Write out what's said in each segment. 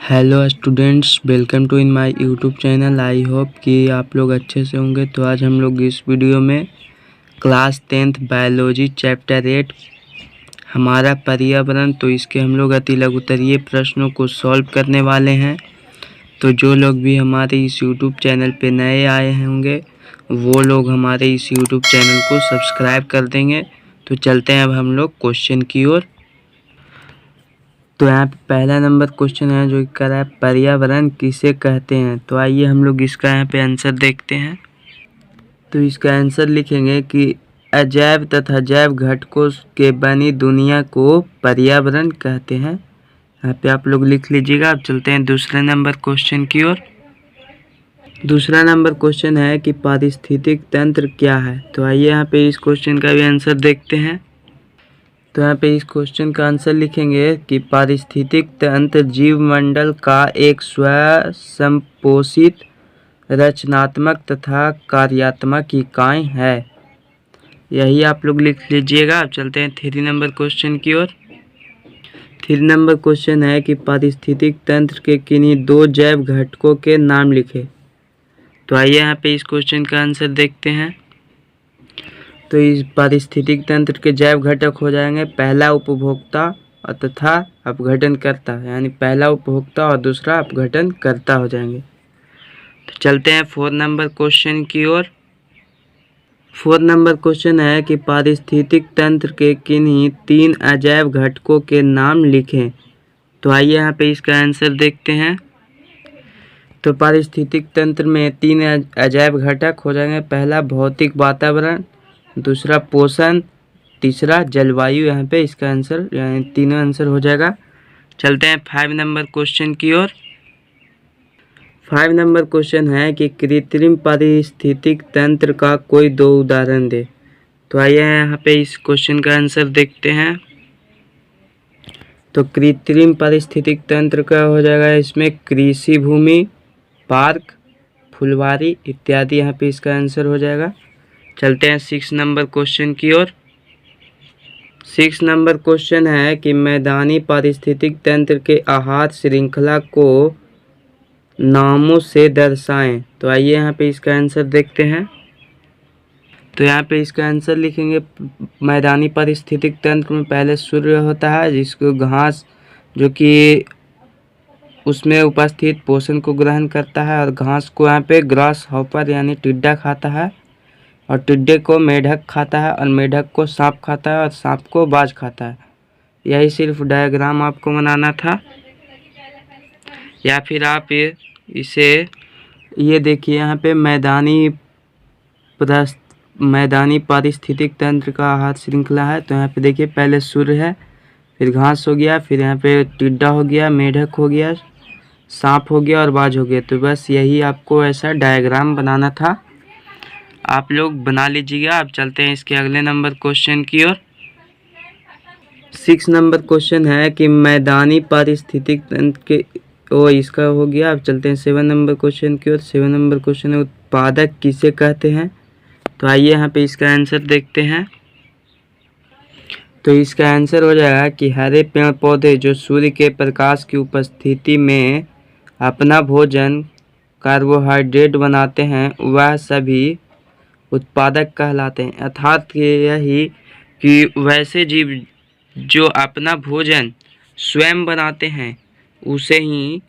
Hello students, welcome to in my YouTube channel. I hope कि आप लोग अच्छे से होंगे। तो आज हम लोग इस वीडियो में क्लास 10th बायोलॉजी चैप्टर 8 हमारा पर्यावरण, तो इसके हम लोग अति लघुत्तरीय प्रश्नों को सॉल्व करने वाले हैं। तो जो लोग भी हमारे इस यूट्यूब चैनल पे नए आए होंगे वो लोग हमारे इस यूट्यूब चैनल को सब्सक्राइब कर देंगे। तो चलते हैं अब हम लोग क्वेश्चन की ओर। तो यहाँ पे पहला नंबर क्वेश्चन है जो कर रहा है पर्यावरण किसे कहते हैं। तो आइए हम लोग इसका यहाँ पे आंसर देखते हैं। तो इसका आंसर लिखेंगे कि अजैव तथा जैव घटकों के बनी दुनिया को पर्यावरण कहते हैं। यहाँ पे आप लोग लिख लीजिएगा। अब चलते हैं दूसरे नंबर क्वेश्चन की ओर। दूसरा नंबर क्वेश्चन है कि पारिस्थितिक तंत्र क्या है। तो आइए यहाँ पे इस क्वेश्चन का भी आंसर देखते हैं। तो यहाँ पे इस क्वेश्चन का आंसर लिखेंगे कि पारिस्थितिक तंत्र जीवमंडल का एक स्वसंपोषित रचनात्मक तथा कार्यात्मक इकाई है। यही आप लोग लिख लीजिएगा। अब चलते हैं 3 नंबर क्वेश्चन की ओर। 3 नंबर क्वेश्चन है कि पारिस्थितिक तंत्र के किन्हीं 2 जैव घटकों के नाम लिखे। तो आइए यहाँ पे इस क्वेश्चन का आंसर देखते हैं। तो इस पारिस्थितिक तंत्र के जैव घटक हो जाएंगे पहला उपभोक्ता और तथा अपघटनकर्ता, यानी पहला उपभोक्ता और दूसरा अपघटनकर्ता हो जाएंगे। तो चलते हैं 4 नंबर क्वेश्चन की ओर। 4 नंबर क्वेश्चन है कि पारिस्थितिक तंत्र के किन्हीं 3 अजैव घटकों के नाम लिखें। तो आइए यहाँ पे इसका आंसर देखते हैं। तो पारिस्थितिक तंत्र में 3 अजैव घटक हो जाएंगे पहला भौतिक वातावरण, दूसरा पोषण, तीसरा जलवायु। यहाँ पे इसका आंसर यानी तीनों आंसर हो जाएगा। चलते हैं 5 नंबर क्वेश्चन की ओर। 5 नंबर क्वेश्चन है कि कृत्रिम पारिस्थितिक तंत्र का कोई 2 उदाहरण दे। तो आइए यहाँ पे इस क्वेश्चन का आंसर देखते हैं। तो कृत्रिम पारिस्थितिक तंत्र का हो जाएगा इसमें कृषि भूमि, पार्क, फुलवारी इत्यादि। यहाँ पे इसका आंसर हो जाएगा। चलते हैं 6 नंबर क्वेश्चन की ओर। 6 नंबर क्वेश्चन है कि मैदानी पारिस्थितिक तंत्र के आहार श्रृंखला को नामों से दर्शाएं। तो आइए यहाँ पे इसका आंसर देखते हैं। तो यहाँ पे इसका आंसर लिखेंगे मैदानी पारिस्थितिक तंत्र में पहले सूर्य होता है जिसको घास जो कि उसमें उपस्थित पोषण को ग्रहण करता है और घास को यहाँ पे ग्रास हॉपर यानी टिड्डा खाता है और टिड्डे को मेढक खाता है और मेढक को सांप खाता है और सांप को बाज खाता है। यही सिर्फ डायग्राम आपको बनाना था, या फिर आप इसे ये देखिए यहाँ पे मैदानी पारिस्थितिक तंत्र का आहार श्रृंखला है। तो यहाँ पे देखिए पहले सूर्य है, फिर घास हो गया, फिर यहाँ पे टिड्डा हो गया, मेढक हो गया, सांप हो गया और बाज हो गया। तो बस यही आपको ऐसा डायग्राम बनाना था, आप लोग बना लीजिएगा। अब चलते हैं इसके अगले नंबर क्वेश्चन की ओर। 6 नंबर क्वेश्चन है कि मैदानी पारिस्थितिक तंत्र के इसका हो गया। अब चलते हैं 7 नंबर क्वेश्चन की ओर। 7 नंबर क्वेश्चन है उत्पादक किसे कहते हैं। तो आइए यहाँ पे इसका आंसर देखते हैं। तो इसका आंसर हो जाएगा कि हरे पेड़ पौधे जो सूर्य के प्रकाश की उपस्थिति में अपना भोजन कार्बोहाइड्रेट बनाते हैं वह सभी उत्पादक कहलाते हैं। अर्थात यही कि वैसे जीव जो अपना भोजन स्वयं बनाते हैं उसे ही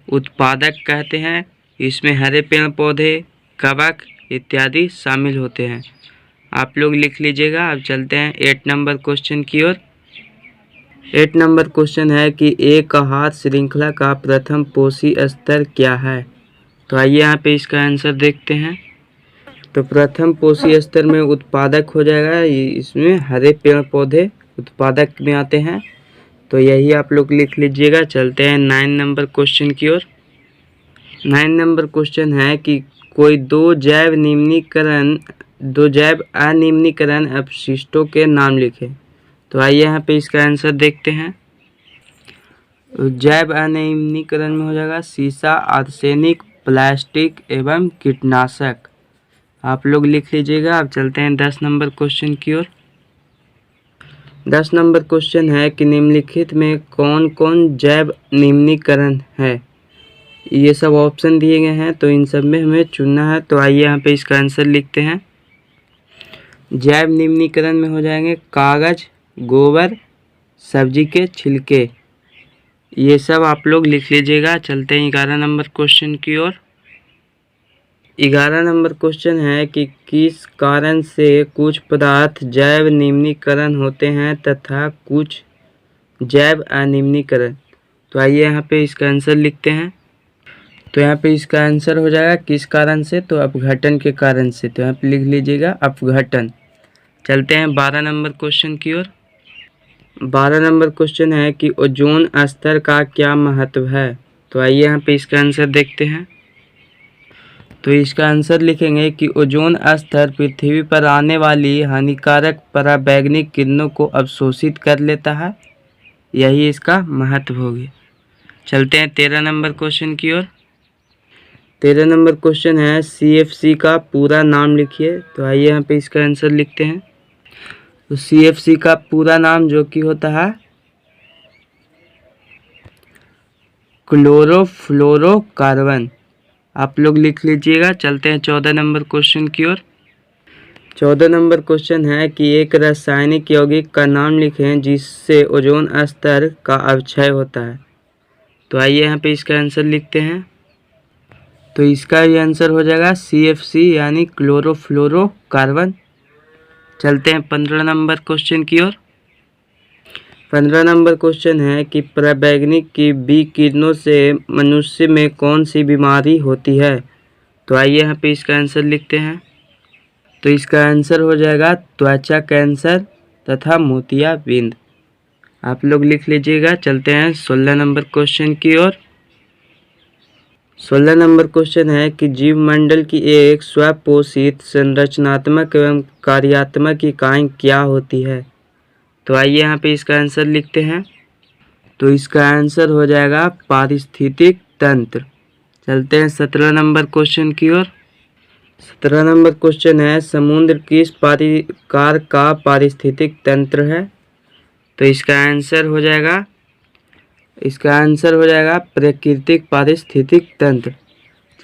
उत्पादक कहते हैं। इसमें हरे पेड़ पौधे, कवक इत्यादि शामिल होते हैं। आप लोग लिख लीजिएगा। अब चलते हैं 8 नंबर क्वेश्चन की ओर। 8 नंबर क्वेश्चन है कि एक आहार श्रृंखला का प्रथम पोषी स्तर क्या है। तो आइए यहाँ पे इसका आंसर देखते हैं। तो प्रथम पोषी स्तर में उत्पादक हो जाएगा, इसमें हरे पेड़ पौधे उत्पादक में आते हैं। तो यही आप लोग लिख लीजिएगा। चलते हैं 9 नंबर क्वेश्चन की ओर। 9 नंबर क्वेश्चन है कि कोई 2 जैव अनिम्नीकरण अपशिष्टों के नाम लिखे। तो आइए यहाँ पे इसका आंसर देखते हैं। जैव अनिम्नीकरण में हो जाएगा सीसा, आर्सेनिक, प्लास्टिक एवं कीटनाशक। आप लोग लिख लीजिएगा। अब चलते हैं 10 नंबर क्वेश्चन की ओर। 10 नंबर क्वेश्चन है कि निम्नलिखित में कौन कौन जैव निम्नीकरण है। ये सब ऑप्शन दिए गए हैं, तो इन सब में हमें चुनना है। तो आइए यहाँ पे इसका आंसर लिखते हैं। जैव निम्नीकरण में हो जाएंगे कागज, गोबर, सब्जी के छिलके। ये सब आप लोग लिख लीजिएगा। चलते हैं 11 नंबर क्वेश्चन की ओर। 11 नंबर क्वेश्चन है कि किस कारण से कुछ पदार्थ जैव निम्नीकरण होते हैं तथा कुछ जैव अनिम्नीकरण। तो आइए यहाँ पे इसका आंसर लिखते हैं। तो यहाँ पे इसका आंसर हो जाएगा किस कारण से, तो अपघटन के कारण से। तो यहाँ पे लिख लीजिएगा अपघटन। चलते हैं 12 नंबर क्वेश्चन की ओर। 12 नंबर क्वेश्चन है कि ओजोन स्तर का क्या महत्व है। तो आइए यहाँ पे इसका आंसर देखते हैं। तो इसका आंसर लिखेंगे कि ओजोन स्तर पृथ्वी पर आने वाली हानिकारक पराबैंगनी किरणों को अवशोषित कर लेता है, यही इसका महत्व हो गया। चलते हैं 13 नंबर क्वेश्चन की ओर। 13 नंबर क्वेश्चन है CFC का पूरा नाम लिखिए। तो आइए यहाँ पे इसका आंसर लिखते हैं। तो CFC का पूरा नाम जो कि होता है क्लोरोफ्लोरोकार्बन। आप लोग लिख लीजिएगा। चलते हैं 14 नंबर क्वेश्चन की ओर। 14 नंबर क्वेश्चन है कि एक रासायनिक यौगिक का नाम लिखें जिससे ओजोन स्तर का अवक्षय होता है। तो आइए यहाँ पे इसका आंसर लिखते हैं। तो इसका भी आंसर हो जाएगा CFC यानी क्लोरोफ्लोरोकार्बन। चलते हैं 15 नंबर क्वेश्चन की ओर। 15 नंबर क्वेश्चन है कि पराबैंगनी की विकिरणों से मनुष्य में कौन सी बीमारी होती है। तो आइए यहाँ पे इसका आंसर लिखते हैं। तो इसका आंसर हो जाएगा त्वचा कैंसर तथा मोतियाबिंद। आप लोग लिख लीजिएगा। चलते हैं 16 नंबर क्वेश्चन की ओर। 16 नंबर क्वेश्चन है कि जीवमंडल की एक स्वपोषित संरचनात्मक एवं कार्यात्मक इकाई क्या होती है। तो आइए यहाँ पे इसका आंसर लिखते हैं। तो इसका आंसर हो जाएगा पारिस्थितिक तंत्र। चलते हैं 17 नंबर क्वेश्चन की ओर। 17 नंबर क्वेश्चन है समुद्र किस प्रकार का पारिस्थितिक तंत्र है। तो इसका आंसर हो जाएगा प्राकृतिक पारिस्थितिक तंत्र।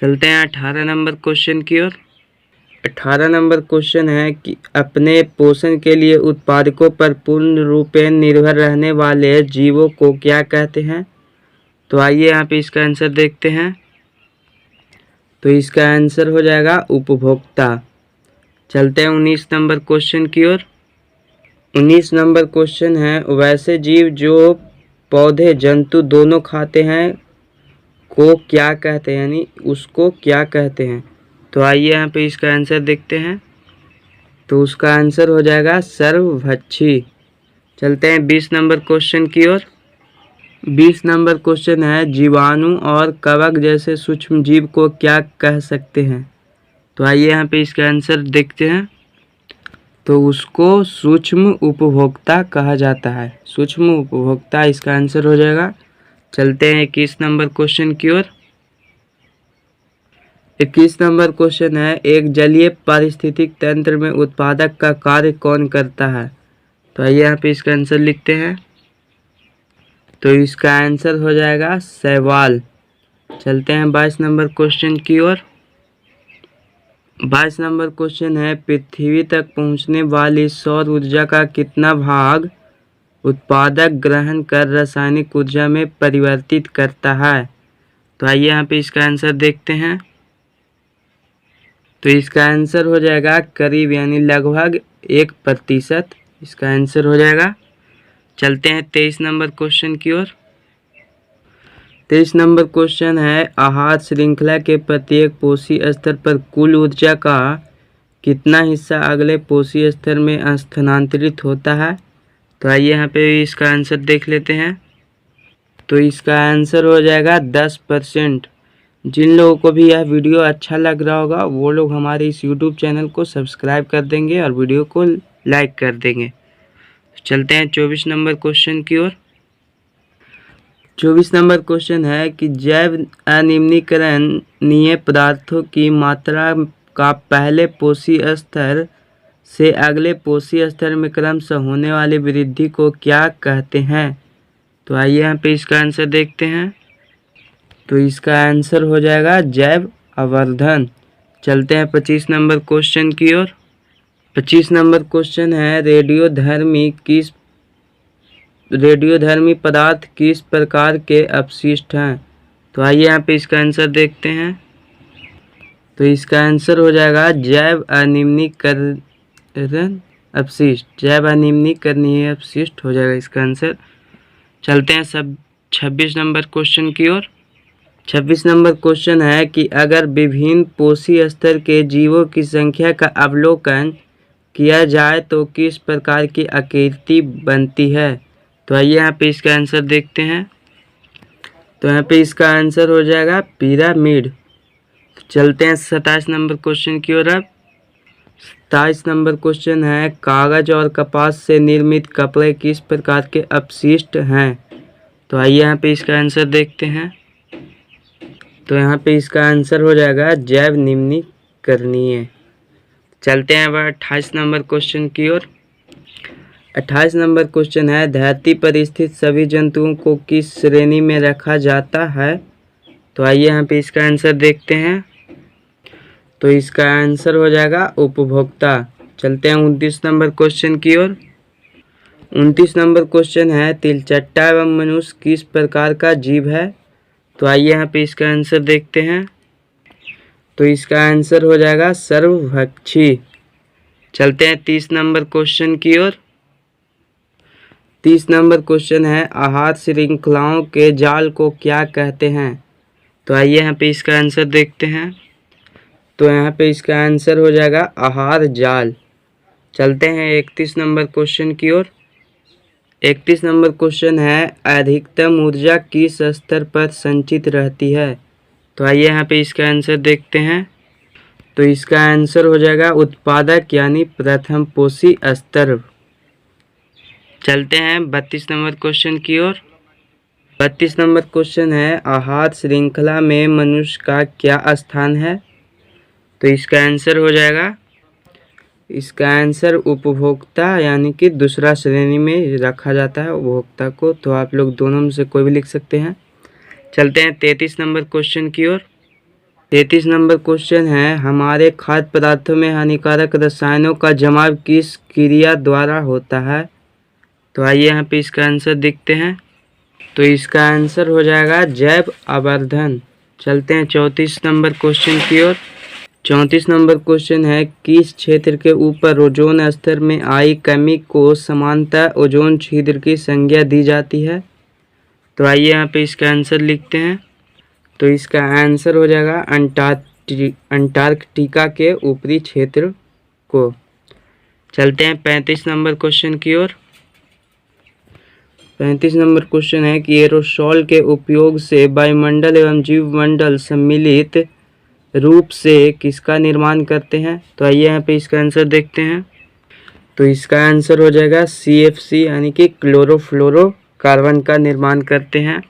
चलते हैं 18 नंबर क्वेश्चन की ओर। 18 नंबर क्वेश्चन है कि अपने पोषण के लिए उत्पादकों पर पूर्ण रूपेण निर्भर रहने वाले जीवों को क्या कहते हैं। तो आइए यहाँ पे इसका आंसर देखते हैं। तो इसका आंसर हो जाएगा उपभोक्ता। चलते हैं 19 नंबर क्वेश्चन की ओर। 19 नंबर क्वेश्चन है वैसे जीव जो पौधे जंतु दोनों खाते हैं को क्या कहते हैं, यानी उसको क्या कहते हैं। तो आइए यहाँ पे इसका आंसर देखते हैं। तो उसका आंसर हो जाएगा सर्वभक्षी। चलते हैं 20 नंबर क्वेश्चन की ओर। 20 नंबर क्वेश्चन है जीवाणु और कवक जैसे सूक्ष्म जीव को क्या कह सकते हैं। तो आइए यहाँ पे इसका आंसर देखते हैं। तो उसको सूक्ष्म उपभोक्ता कहा जाता है। सूक्ष्म उपभोक्ता इसका आंसर हो जाएगा। चलते हैं 21 नंबर क्वेश्चन की ओर। 21 नंबर क्वेश्चन है एक जलीय पारिस्थितिक तंत्र में उत्पादक का कार्य कौन करता है। तो आइए यहाँ पे इसका आंसर लिखते हैं। तो इसका आंसर हो जाएगा शैवाल। चलते हैं 22 नंबर क्वेश्चन की ओर। 22 नंबर क्वेश्चन है पृथ्वी तक पहुंचने वाली सौर ऊर्जा का कितना भाग उत्पादक ग्रहण कर रासायनिक ऊर्जा में परिवर्तित करता है। तो आइए यहाँ पे इसका आंसर देखते हैं। तो इसका आंसर हो जाएगा करीब यानी लगभग 1%। इसका आंसर हो जाएगा। चलते हैं 23 नंबर क्वेश्चन की ओर। 23 नंबर क्वेश्चन है आहार श्रृंखला के प्रत्येक पोषी स्तर पर कुल ऊर्जा का कितना हिस्सा अगले पोषी स्तर में स्थानांतरित होता है। तो आइए यहाँ पे इसका आंसर देख लेते हैं। तो इसका आंसर हो जाएगा 10%। जिन लोगों को भी यह वीडियो अच्छा लग रहा होगा वो लोग हमारे इस YouTube चैनल को सब्सक्राइब कर देंगे और वीडियो को लाइक कर देंगे। चलते हैं 24 नंबर क्वेश्चन की ओर। 24 नंबर क्वेश्चन है कि जैव अनिम्नीकरणीय पदार्थों की मात्रा का पहले पोषी स्तर से अगले पोषी स्तर में क्रमशः होने वाली वृद्धि को क्या कहते हैं? तो आइए यहाँ पे इसका आंसर देखते हैं। तो इसका आंसर हो जाएगा जैव आवर्धन। चलते हैं 25 नंबर क्वेश्चन की ओर। 25 नंबर क्वेश्चन है रेडियोधर्मी पदार्थ किस प्रकार के अपशिष्ट हैं? तो आइए यहाँ पे इसका आंसर देखते हैं। तो इसका आंसर हो जाएगा जैव अनिम्नीकरण अपशिष्ट। जैव अनिम्नीकरणीय अपशिष्ट हो जाएगा इसका आंसर। चलते हैं 26 नंबर क्वेश्चन की ओर। 26 नंबर क्वेश्चन है कि अगर विभिन्न पोषी स्तर के जीवों की संख्या का अवलोकन किया जाए तो किस प्रकार की आकृति बनती है? तो आइए यहाँ पे इसका आंसर देखते हैं। तो यहाँ पे इसका आंसर हो जाएगा पिरामिड। चलते हैं 27 नंबर क्वेश्चन की ओर। अब 27 नंबर क्वेश्चन है कागज और कपास से निर्मित कपड़े किस प्रकार के अपशिष्ट हैं? तो आइए यहाँ पे इसका आंसर देखते हैं। तो यहाँ पे इसका आंसर हो जाएगा जैव निम्नीकरणीय। चलते हैं अब 28 नंबर क्वेश्चन की ओर। 28 नंबर क्वेश्चन है धरती पर स्थित सभी जंतुओं को किस श्रेणी में रखा जाता है? तो आइए यहाँ पे इसका आंसर देखते हैं। तो इसका आंसर हो जाएगा उपभोक्ता। चलते हैं 29 नंबर क्वेश्चन की ओर। 29 नंबर क्वेश्चन है तिलचट्टा एवं मनुष्य किस प्रकार का जीव है? तो आइए यहाँ पे इसका आंसर देखते हैं। तो इसका आंसर हो जाएगा सर्वभक्षी। चलते हैं 30 नंबर क्वेश्चन की ओर। 30 नंबर क्वेश्चन है आहार श्रृंखलाओं के जाल को क्या कहते हैं? तो आइए यहाँ पे इसका आंसर देखते हैं। तो यहाँ पे इसका आंसर हो जाएगा आहार जाल। चलते हैं 31 नंबर क्वेश्चन की ओर। 31 नंबर क्वेश्चन है अधिकतम ऊर्जा किस स्तर पर संचित रहती है? तो आइए यहाँ पे इसका आंसर देखते हैं। तो इसका आंसर हो जाएगा उत्पादक यानी प्रथम पोषी स्तर। चलते हैं 32 नंबर क्वेश्चन की ओर। 32 नंबर क्वेश्चन है आहार श्रृंखला में मनुष्य का क्या स्थान है? तो इसका आंसर हो जाएगा, इसका आंसर उपभोक्ता यानी कि दूसरा श्रेणी में रखा जाता है उपभोक्ता को। तो आप लोग दोनों में से कोई भी लिख सकते हैं। चलते हैं 33 नंबर क्वेश्चन की ओर। 33 नंबर क्वेश्चन है हमारे खाद्य पदार्थों में हानिकारक रसायनों का जमाव किस क्रिया द्वारा होता है? तो आइए यहाँ पे इसका आंसर देखते हैं। तो इसका आंसर हो जाएगा जैव आवर्धन। चलते हैं 34 नंबर क्वेश्चन की ओर। 34 नंबर क्वेश्चन है किस क्षेत्र के ऊपर ओजोन स्तर में आई कमी को सामान्यतः ओजोन छिद्र की संज्ञा दी जाती है? तो आइए यहाँ पे इसका आंसर लिखते हैं। तो इसका आंसर हो जाएगा अंटार्कटिका के ऊपरी क्षेत्र को। चलते हैं 35 नंबर क्वेश्चन की ओर। 35 नंबर क्वेश्चन है कि एरोसोल के उपयोग से वायुमंडल एवं जीवमंडल सम्मिलित रूप से किसका निर्माण करते हैं? तो आइए यहाँ पे इसका आंसर देखते हैं। तो इसका आंसर हो जाएगा CFC यानी कि क्लोरोफ्लोरोकार्बन का निर्माण करते हैं।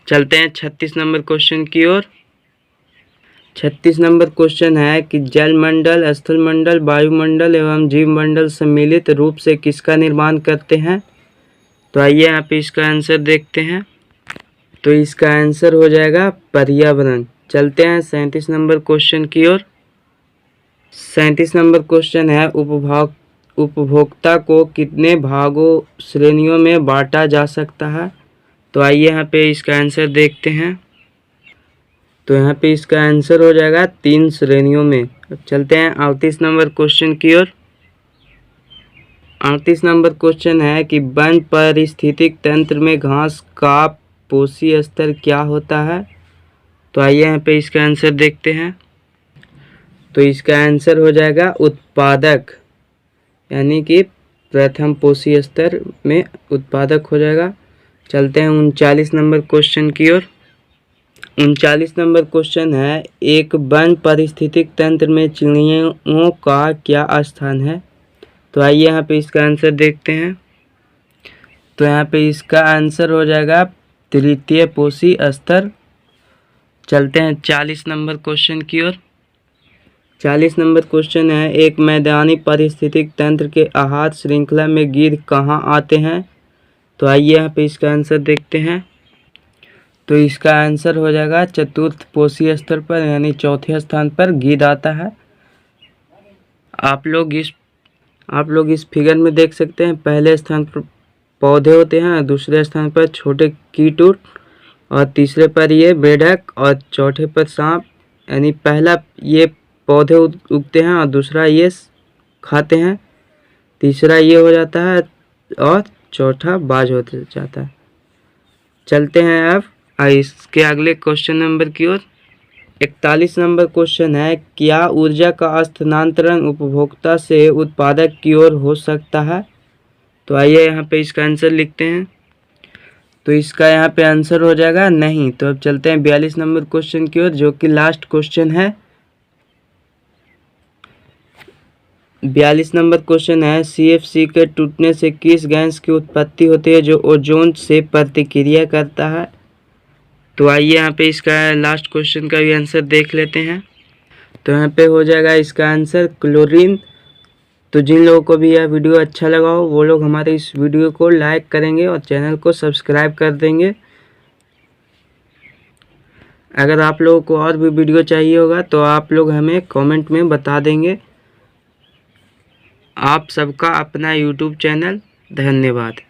चलते हैं 36 नंबर क्वेश्चन की ओर। 36 नंबर क्वेश्चन है कि जलमंडल, स्थलमंडल, वायुमंडल एवं जीवमंडल सम्मिलित रूप से किसका निर्माण करते हैं? तो आइए यहाँ पे इसका आंसर देखते हैं। तो इसका आंसर हो जाएगा पर्यावरण। चलते हैं 37 नंबर क्वेश्चन की ओर। 37 नंबर क्वेश्चन है उपभोक्ता को कितने भागों श्रेणियों में बांटा जा सकता है? तो आइए यहाँ पे इसका आंसर देखते हैं। तो यहाँ पे इसका आंसर हो जाएगा 3 श्रेणियों में। अब चलते हैं 38 नंबर क्वेश्चन की ओर। 38 नंबर क्वेश्चन है कि वन पारिस्थितिक तंत्र में घास का पोषी स्तर क्या होता है? तो आइए यहाँ पे इसका आंसर देखते हैं। तो इसका आंसर हो जाएगा उत्पादक यानी कि प्रथम पोषी स्तर में उत्पादक हो जाएगा। चलते हैं 39 नंबर क्वेश्चन की ओर। 39 नंबर क्वेश्चन है एक वन पारिस्थितिक तंत्र में चिड़ियों का क्या स्थान है? तो आइए यहाँ पे इसका आंसर देखते हैं। तो यहाँ पे इसका आंसर हो जाएगा तृतीय पोषी स्तर। चलते हैं 40 नंबर क्वेश्चन की ओर। 40 नंबर क्वेश्चन है, एक मैदानी पारिस्थितिक तंत्र के आहार श्रृंखला में गिद्ध कहाँ आते हैं? तो आइए यहाँ पे इसका आंसर देखते हैं। तो इसका आंसर हो जाएगा चतुर्थ पोषी स्तर पर, यानी चौथे स्थान पर गिद्ध आता है। आप लोग इस फिगर में देख सकते हैं, पहले स्थान पर पौधे होते हैं, दूसरे स्थान पर छोटे कीट और तीसरे पर ये बेढक और चौथे पर सांप। यानी पहला ये पौधे उगते हैं और दूसरा ये खाते हैं, तीसरा ये हो जाता है और चौथा बाज हो जाता है। चलते हैं अब इसके अगले क्वेश्चन नंबर की ओर। 41 नंबर क्वेश्चन है, क्या ऊर्जा का स्थानांतरण उपभोक्ता से उत्पादक की ओर हो सकता है? तो आइए यहाँ पे इसका आंसर लिखते हैं। तो इसका यहाँ पे आंसर हो जाएगा नहीं। तो अब चलते हैं 42 नंबर क्वेश्चन की ओर, जो कि लास्ट क्वेश्चन है। 42 नंबर क्वेश्चन है, CFC के टूटने से किस गैस की उत्पत्ति होती है जो ओजोन से प्रतिक्रिया करता है? तो आइए यहाँ पे इसका लास्ट क्वेश्चन का भी आंसर देख लेते हैं। तो यहाँ पे हो जाएगा इसका आंसर क्लोरीन। तो जिन लोगों को भी यह वीडियो अच्छा लगा हो वो लोग हमारे इस वीडियो को लाइक करेंगे और चैनल को सब्सक्राइब कर देंगे। अगर आप लोगों को और भी वीडियो चाहिए होगा तो आप लोग हमें कमेंट में बता देंगे। आप सबका अपना YouTube चैनल। धन्यवाद।